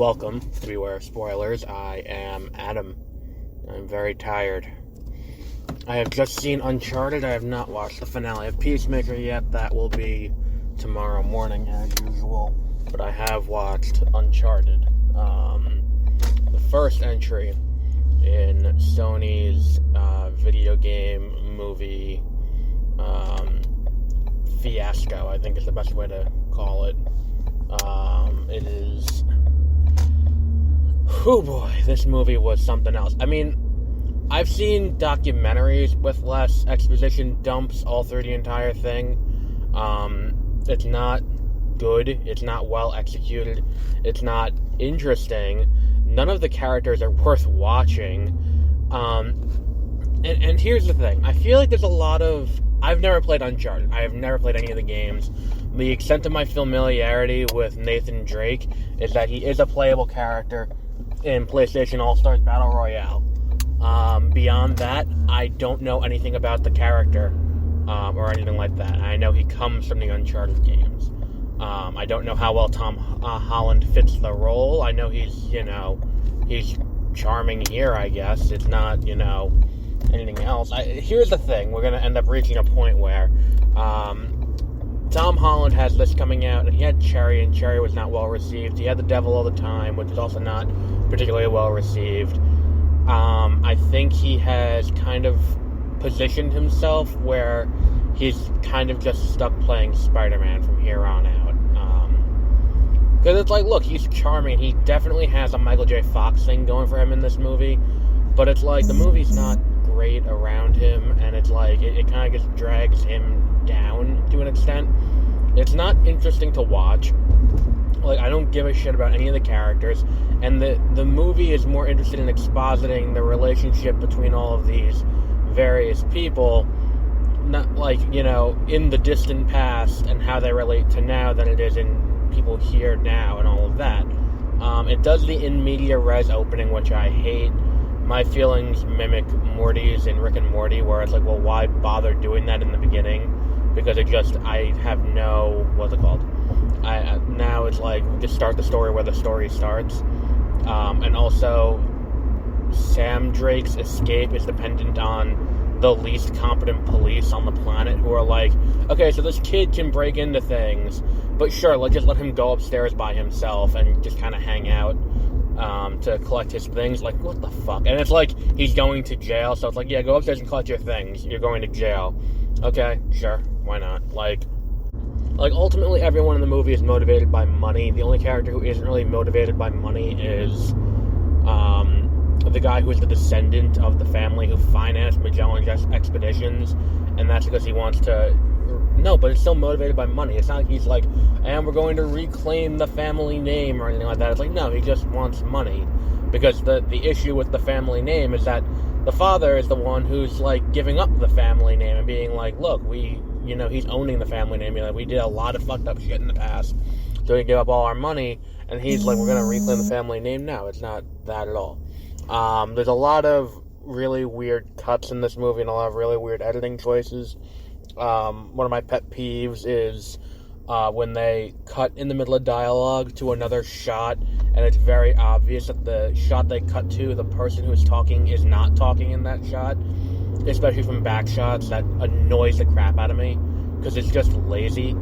Welcome, beware spoilers. I am Adam. I'm very tired. I have just seen Uncharted. I have not watched the finale of Peacemaker yet. That will be tomorrow morning as usual. But I have watched Uncharted. The first entry in Sony's video game movie fiasco, I think is the best way to call it. It is... Oh boy, this movie was something else. I mean, I've seen documentaries with less exposition dumps all through the entire thing. It's not good. It's not well executed. It's not interesting. None of the characters are worth watching. And here's the thing. I feel like there's a lot of... I've never played Uncharted. I have never played any of the games. The extent of my familiarity with Nathan Drake is that he is a playable character in PlayStation All-Stars Battle Royale. Beyond that, I don't know anything about the character or anything like that. I know he comes from the Uncharted games. I don't know how well Tom Holland fits the role. I know he's charming here, I guess. It's not, anything else. Here's the thing. We're going to end up reaching a point where Tom Holland has this coming out, and he had Cherry, and Cherry was not well received. He had The Devil All the Time, which is also not particularly well received. I think he has kind of positioned himself where he's kind of just stuck playing Spider-Man from here on out. Because it's like, look, he's charming. He definitely has a Michael J. Fox thing going for him in this movie. But it's like, the movie's not great around him, and it's like, it kind of just drags him down to an extent. It's not interesting to watch. Like, I don't give a shit about any of the characters, and the movie is more interested in expositing the relationship between all of these various people, not like, in the distant past and how they relate to now than it is in people here now and all of that. It does the in media res opening, which I hate. My feelings mimic Morty's in Rick and Morty, where it's like, well, why bother doing that in the beginning? Because I have no, what's it called? Now it's like, just start the story where the story starts. And also, Sam Drake's escape is dependent on the least competent police on the planet who are like, okay, so this kid can break into things, but sure, let's just let him go upstairs by himself and just kind of hang out to collect his things. Like, what the fuck? And it's like, he's going to jail, so it's like, yeah, go upstairs and collect your things. You're going to jail. Okay, sure, why not? Like, ultimately, everyone in the movie is motivated by money. The only character who isn't really motivated by money is the guy who is the descendant of the family who financed Magellan's expeditions, and that's because he wants to... No, but it's still motivated by money. It's not like he's like, and we're going to reclaim the family name or anything like that. It's like, no, he just wants money. Because the issue with the family name is that the father is the one who's, like, giving up the family name and being like, look, he's owning the family name. Like, we did a lot of fucked up shit in the past, so we give up all our money, and he's like, we're going to reclaim the family name now. It's not that at all. There's a lot of really weird cuts in this movie and a lot of really weird editing choices. One of my pet peeves is when they cut in the middle of dialogue to another shot, and it's very obvious that the shot they cut to, the person who's talking is not talking in that shot, especially from back shots. That annoys the crap out of me, because it's just lazy.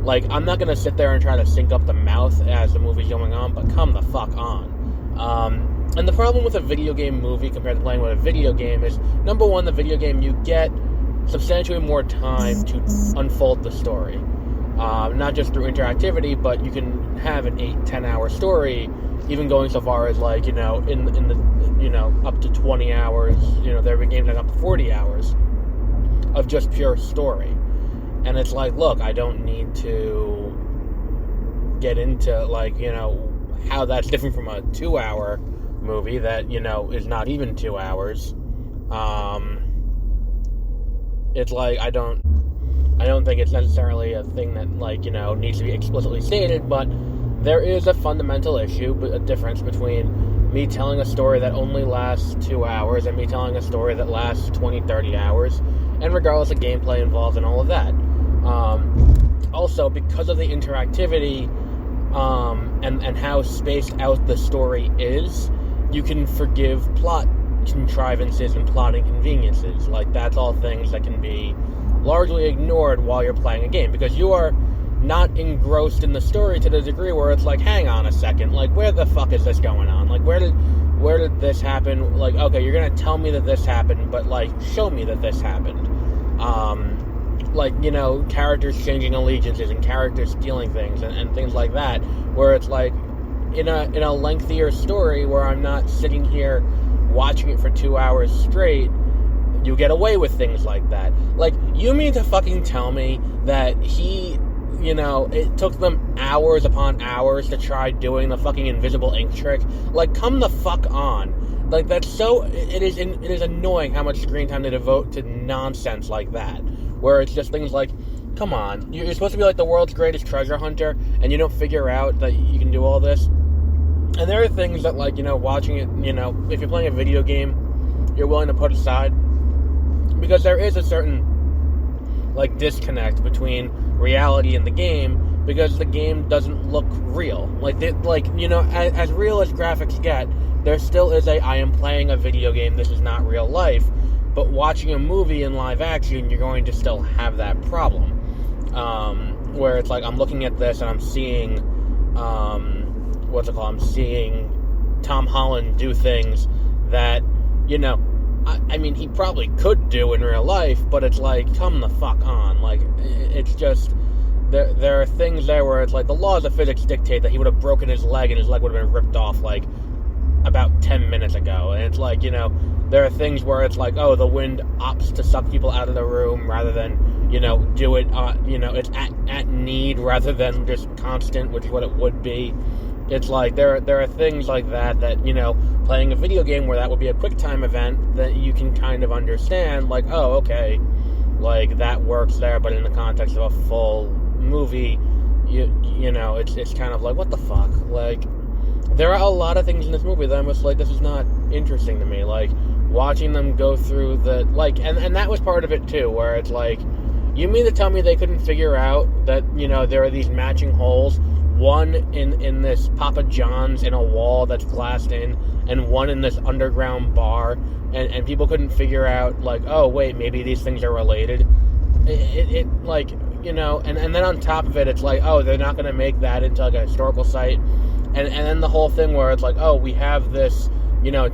Like, I'm not going to sit there and try to sync up the mouth as the movie's going on, but come the fuck on. And the problem with a video game movie compared to playing with a video game is, number one, the video game, you get substantially more time to unfold the story. Not just through interactivity, but you can have an 8-10 hour story, even going so far as, like, in the up to 20 hours, there have been games that up to 40 hours of just pure story. And it's like, look, I don't need to get into, like, how that's different from a 2-hour movie that, is not even 2 hours. It's like, I don't think it's necessarily a thing that, like, needs to be explicitly stated, but there is a fundamental issue, a difference between me telling a story that only lasts 2 hours and me telling a story that lasts 20-30 hours, and regardless of gameplay involved and all of that. Also, because of the interactivity, and how spaced out the story is, you can forgive plot contrivances and plot inconveniences. Like, that's all things that can be largely ignored while you're playing a game, because you are not engrossed in the story to the degree where it's like, hang on a second, like, where the fuck is this going on? Like, where did this happen? Like, okay, you're gonna tell me that this happened, but, like, show me that this happened. Like, characters changing allegiances and characters stealing things and things like that, where it's like, in a lengthier story where I'm not sitting here watching it for 2 hours straight, you get away with things like that. Like, you mean to fucking tell me that it took them hours upon hours to try doing the fucking invisible ink trick? Like, come the fuck on. Like, that's so... It is annoying how much screen time they devote to nonsense like that, where it's just things like, come on, you're supposed to be like the world's greatest treasure hunter, and you don't figure out that you can do all this. And there are things that, like, watching it, if you're playing a video game, you're willing to put aside, because there is a certain, like, disconnect between reality and the game, because the game doesn't look real. As real as graphics get, there still is I am playing a video game, this is not real life. But watching a movie in live action, you're going to still have that problem. Where it's like, I'm looking at this and I'm seeing, I'm seeing Tom Holland do things that, I mean, he probably could do in real life, but it's like, come the fuck on. Like, it's just, there are things there where it's like, the laws of physics dictate that he would have broken his leg and his leg would have been ripped off, like, about 10 minutes ago. And it's like, there are things where it's like, oh, the wind opts to suck people out of the room rather than, do it, it's at need rather than just constant, which is what it would be. It's like, there are things like that, playing a video game where that would be a quick time event that you can kind of understand, like, oh, okay, like, that works there, but in the context of a full movie, it's kind of like, what the fuck? Like, there are a lot of things in this movie that I'm just like, this is not interesting to me. Like, watching them go through the, like, and that was part of it too, where it's like, you mean to tell me they couldn't figure out that, there are these matching holes, one in this Papa John's in a wall that's glassed in, and one in this underground bar, and people couldn't figure out, like, oh, wait, maybe these things are related. It like, and then on top of it, it's like, oh, they're not going to make that into, like, a historical site. And then the whole thing where it's like, oh, we have this,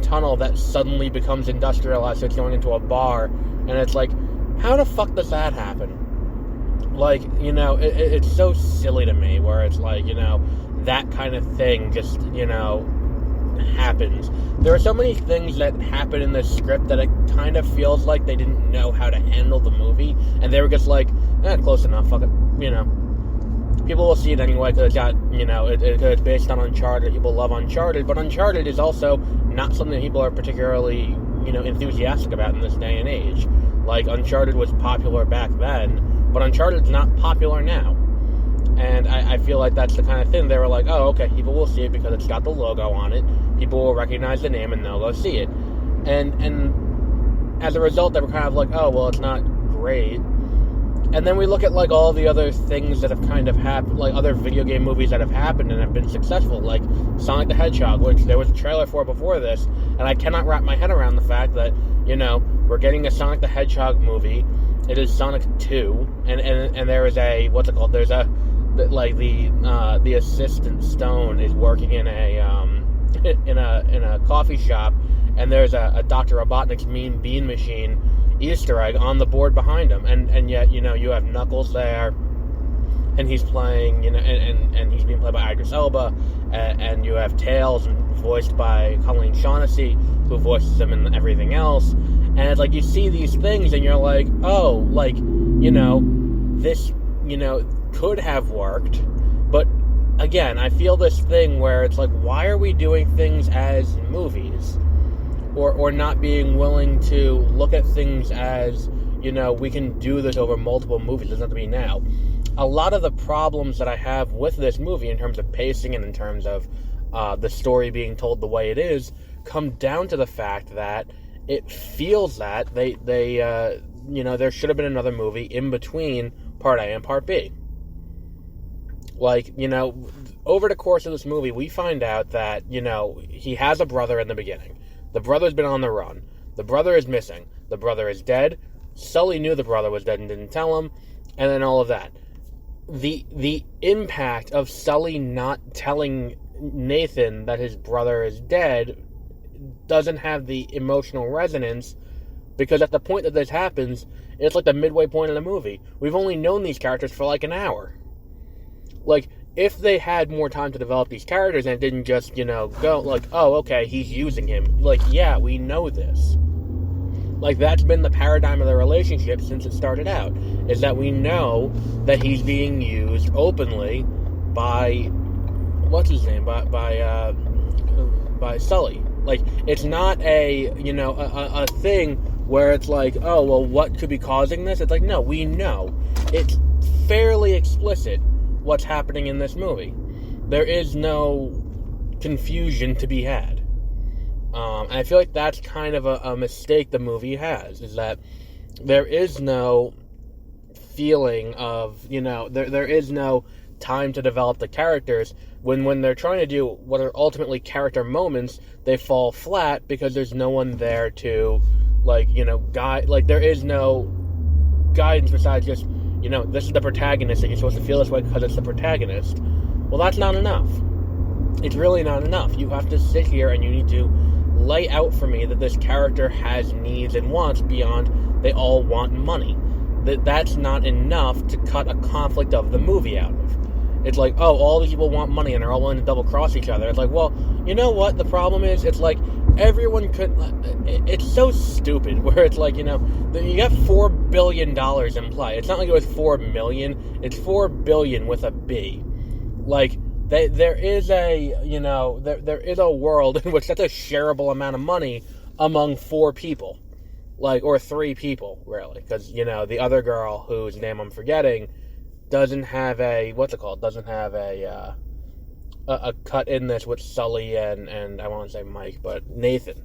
tunnel that suddenly becomes industrialized, so it's going into a bar. And it's like, how the fuck does that happen? Like, it's so silly to me, where it's like, that kind of thing just, happens. There are so many things that happen in this script that it kind of feels like they didn't know how to handle the movie. And they were just like, close enough, fuck it, People will see it anyway because it's got, it's based on Uncharted. People love Uncharted, but Uncharted is also not something that people are particularly, enthusiastic about in this day and age. Like, Uncharted was popular back then, but Uncharted's not popular now. And I feel like that's the kind of thing they were like, oh, okay, people will see it because it's got the logo on it. People will recognize the name and they'll go see it. And as a result, they were kind of like, oh, well, it's not great. And then we look at, like, all the other things that have kind of happened, like, other video game movies that have happened and have been successful, like Sonic the Hedgehog, which there was a trailer for before this, and I cannot wrap my head around the fact that, we're getting a Sonic the Hedgehog movie. It is Sonic 2, and there is a, what's it called, there's a, like, the assistant Stone is working in a coffee shop, and there's a Dr. Robotnik's Mean Bean Machine Easter egg on the board behind him, and yet, you have Knuckles there, and he's playing, and he's being played by Idris Elba, and you have Tails, voiced by Colleen Shaughnessy, who voices him in everything else, and it's like, you see these things, and you're like, oh, like, this, could have worked, but, again, I feel this thing where it's like, why are we doing things as movies? Or not being willing to look at things as, we can do this over multiple movies. It doesn't have to be now. A lot of the problems that I have with this movie in terms of pacing and in terms of the story being told the way it is come down to the fact that it feels that they there should have been another movie in between Part A and Part B. Like, over the course of this movie, we find out that, he has a brother in the beginning. The brother's been on the run. The brother is missing. The brother is dead. Sully knew the brother was dead and didn't tell him, and then all of that. The impact of Sully not telling Nathan that his brother is dead doesn't have the emotional resonance, because at the point that this happens, it's like the midway point of the movie. We've only known these characters for like an hour. Like, if they had more time to develop these characters and it didn't just, go like, oh, okay, he's using him. Like, yeah, we know this. Like, that's been the paradigm of the relationship since it started out, is that we know that he's being used openly by, what's his name, by Sully. Like, it's not a thing where it's like, oh, well, what could be causing this? It's like, no, we know. It's fairly explicit what's happening in this movie. There is no confusion to be had. And I feel like that's kind of a mistake the movie has, is that there is no feeling of, there is no time to develop the characters. When they're trying to do what are ultimately character moments, they fall flat because there's no one there to, guide. Like, there is no guidance besides just, this is the protagonist and you're supposed to feel this way because it's the protagonist. Well, that's not enough. It's really not enough. You have to sit here and you need to lay out for me that this character has needs and wants beyond they all want money. That's not enough to cut a conflict of the movie out of. It's like, oh, all these people want money and they're all willing to double-cross each other. It's like, well, you know what the problem is? It's like, everyone could... It's so stupid, where it's like, you got $4 billion in play. It's not like it was $4 million. It's $4 billion with a B. Like, there is a, there is a world in which that's a shareable amount of money among 4 people. Like, or 3 people, really. Because, the other girl, whose name I'm forgetting, doesn't have doesn't have a cut in this with Sully and I won't say Mike, but Nathan.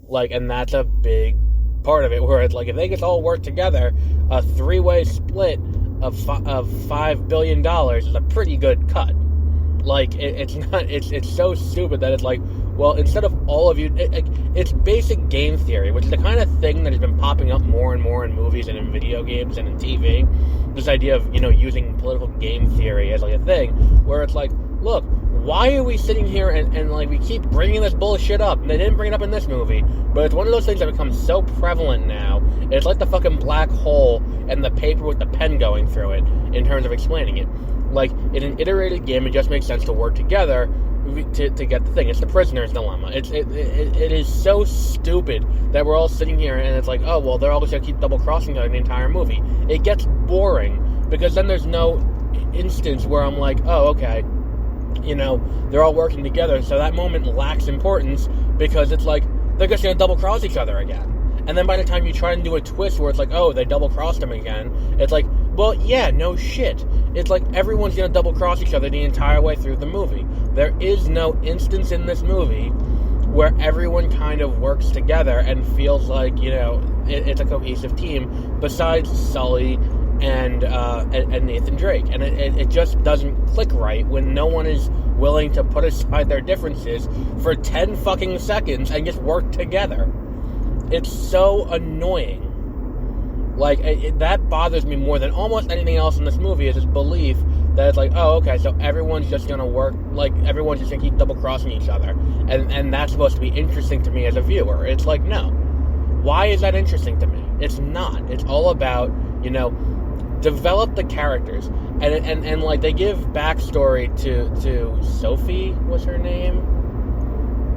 Like, and that's a big part of it, where it's like, if they could all work together, a 3-way split of $5 billion is a pretty good cut. Like, it's so stupid that it's like, well, instead of all of you, it's basic game theory, which is the kind of thing that has been popping up more and more in movies and in video games and in TV. This idea of, using political game theory as, like, a thing, where it's like, look, why are we sitting here and like, we keep bringing this bullshit up? And they didn't bring it up in this movie, but it's one of those things that becomes so prevalent now. It's like the fucking black hole and the paper with the pen going through it, in terms of explaining it. Like, in an iterated game, it just makes sense to work together to get the thing. It's the prisoner's dilemma. It is so stupid that we're all sitting here and it's like, oh, well, they're all just going to keep double-crossing the entire movie. It gets boring, because then there's no instance where I'm like, oh, okay, they're all working together, so that moment lacks importance, because it's like, they're just going to double-cross each other again. And then by the time you try and do a twist where it's like, oh, they double-crossed them again, it's like, well, yeah, no shit. It's like everyone's going to double-cross each other the entire way through the movie. There is no instance in this movie where everyone kind of works together and feels like, it's a cohesive team, besides Sully and Nathan Drake. And it just doesn't click right when no one is willing to put aside their differences for 10 fucking seconds and just work together. It's so annoying. Like, that bothers me more than almost anything else in this movie, is this belief that it's like, oh, okay, so everyone's just gonna work, like, everyone's just gonna keep double-crossing each other. And that's supposed to be interesting to me as a viewer. It's like, no. Why is that interesting to me? It's not. It's all about, develop the characters. And like, they give backstory to Sophie, was her name?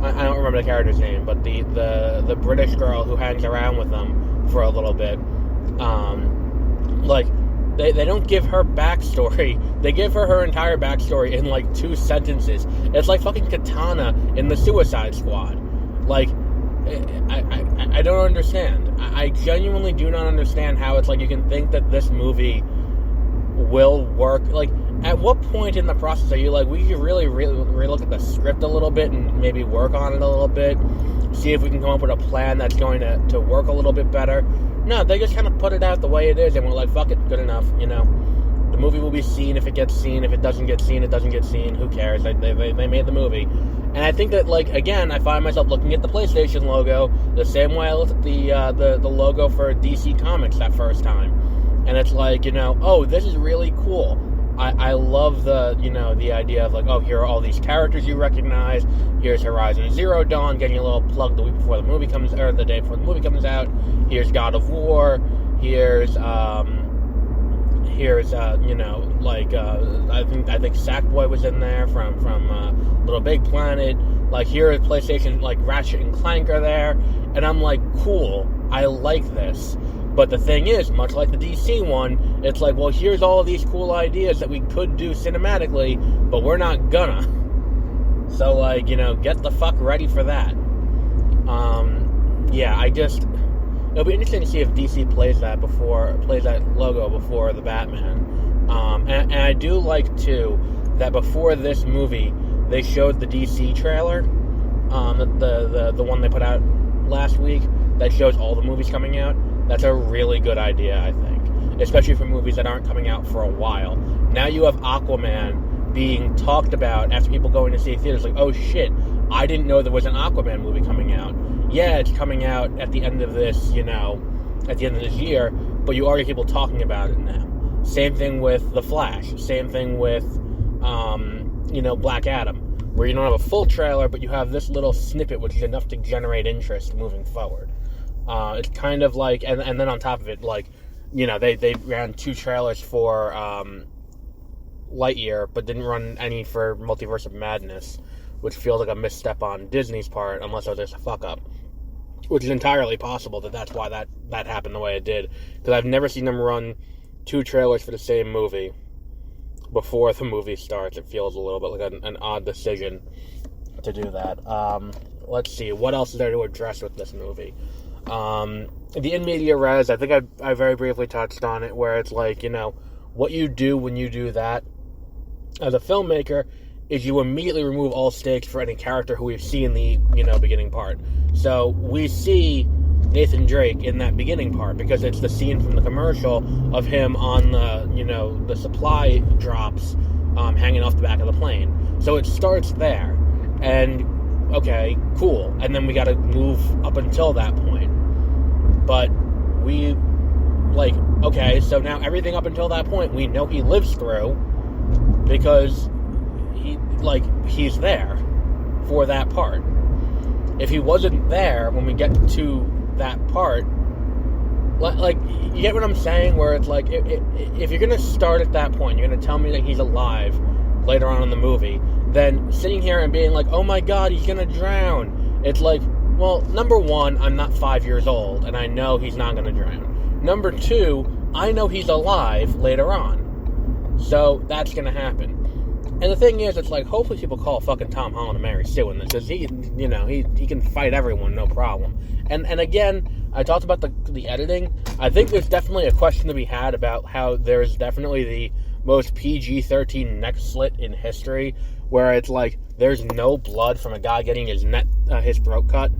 I don't remember the character's name, but the British girl who hangs around with them for a little bit. They don't give her backstory. They give her entire backstory in, like, 2 sentences. It's like fucking Katana in the Suicide Squad. Like, I don't understand. I genuinely do not understand how it's like you can think that this movie will work. Like, at what point in the process are you like, we could really look at the script a little bit and maybe work on it a little bit, see if we can come up with a plan that's going to work a little bit better? No, they just kind of put it out the way it is, and we're like, fuck it, good enough, The movie will be seen if it gets seen. If it doesn't get seen, it doesn't get seen. Who cares? They made the movie. And I think that, like, again, I find myself looking at the PlayStation logo the same way I looked at the logo for DC Comics that first time. And it's like, oh, this is really cool. I love the idea of, like, oh, here are all these characters you recognize. Here's Horizon Zero Dawn getting a little plug the week before the movie comes, or the day before the movie comes out. Here's God of War. Here's I think Sackboy was in there from Little Big Planet. Like, here is PlayStation, like, Ratchet and Clank are there. And I'm like, cool, I like this. But the thing is, much like the DC one, it's like, well, here's all of these cool ideas that we could do cinematically, but we're not gonna. So, like, get the fuck ready for that. It'll be interesting to see if DC plays that logo before the Batman. And I do like, too, that before this movie, they showed the DC trailer, the one they put out last week, that shows all the movies coming out. That's a really good idea, I think. Especially for movies that aren't coming out for a while. Now you have Aquaman being talked about after people going to see theaters. Like, oh shit, I didn't know there was an Aquaman movie coming out. Yeah, it's coming out at the end of this, at the end of this year, but you already have people talking about it now. Same thing with The Flash. Same thing with, Black Adam. Where you don't have a full trailer, but you have this little snippet which is enough to generate interest moving forward. It's kind of like, and then on top of it, like, they ran 2 trailers for Lightyear, but didn't run any for Multiverse of Madness, which feels like a misstep on Disney's part, unless it was just a fuck-up. Which is entirely possible that's why that happened the way it did. Because I've never seen them run 2 trailers for the same movie before the movie starts. It feels a little bit like an odd decision to do that. Let's see, what else is there to address with this movie? The in media res, I think I very briefly touched on it, where it's like, what you do when you do that as a filmmaker is you immediately remove all stakes for any character who we've seen in the, beginning part. So we see Nathan Drake in that beginning part because it's the scene from the commercial of him on the, the supply drops hanging off the back of the plane. So it starts there. And, okay, cool. And then we gotta move up until that point. But we, like, okay, so now everything up until that point we know he lives through because he's there for that part. If he wasn't there when we get to that part, like, you get what I'm saying? Where it's like, if you're gonna start at that point, you're gonna tell me that he's alive later on in the movie, then sitting here and being like, oh my god, he's gonna drown. It's like, well, number one, I'm not 5 years old, and I know he's not gonna drown. Number two, I know he's alive later on. So, that's gonna happen. And the thing is, it's like, hopefully people call fucking Tom Holland and Mary Sue in this, because he can fight everyone, no problem. And again, I talked about the editing. I think there's definitely a question to be had about how there's definitely the most PG-13 neck slit in history, where it's like, there's no blood from a guy getting his throat cut.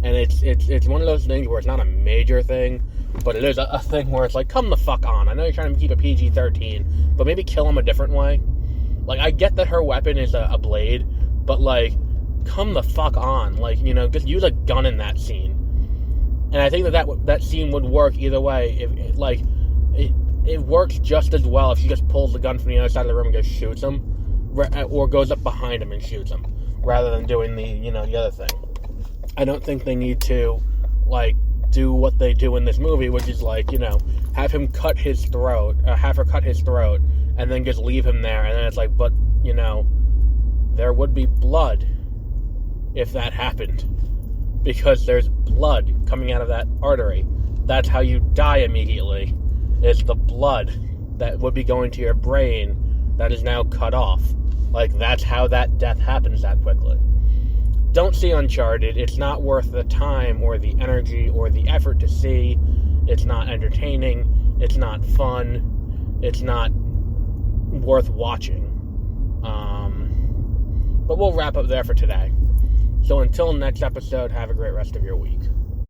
And it's one of those things where it's not a major thing, but it is a thing where it's like, come the fuck on. I know you're trying to keep a PG-13, but maybe kill him a different way. Like, I get that her weapon is a blade, but, like, come the fuck on. Like, just use a gun in that scene. And I think that scene would work either way. It works just as well if she just pulls the gun from the other side of the room and just shoots him, or goes up behind him and shoots him, rather than doing the other thing. I don't think they need to, like, do what they do in this movie, which is, like, have him cut his throat, have her cut his throat, and then just leave him there, and then it's like, but, there would be blood if that happened, because there's blood coming out of that artery. That's how you die immediately. It's the blood that would be going to your brain that is now cut off. Like, that's how that death happens that quickly. Don't see Uncharted. It's not worth the time or the energy or the effort to see. It's not entertaining. It's not fun. It's not worth watching. But we'll wrap up there for today. So until next episode, have a great rest of your week.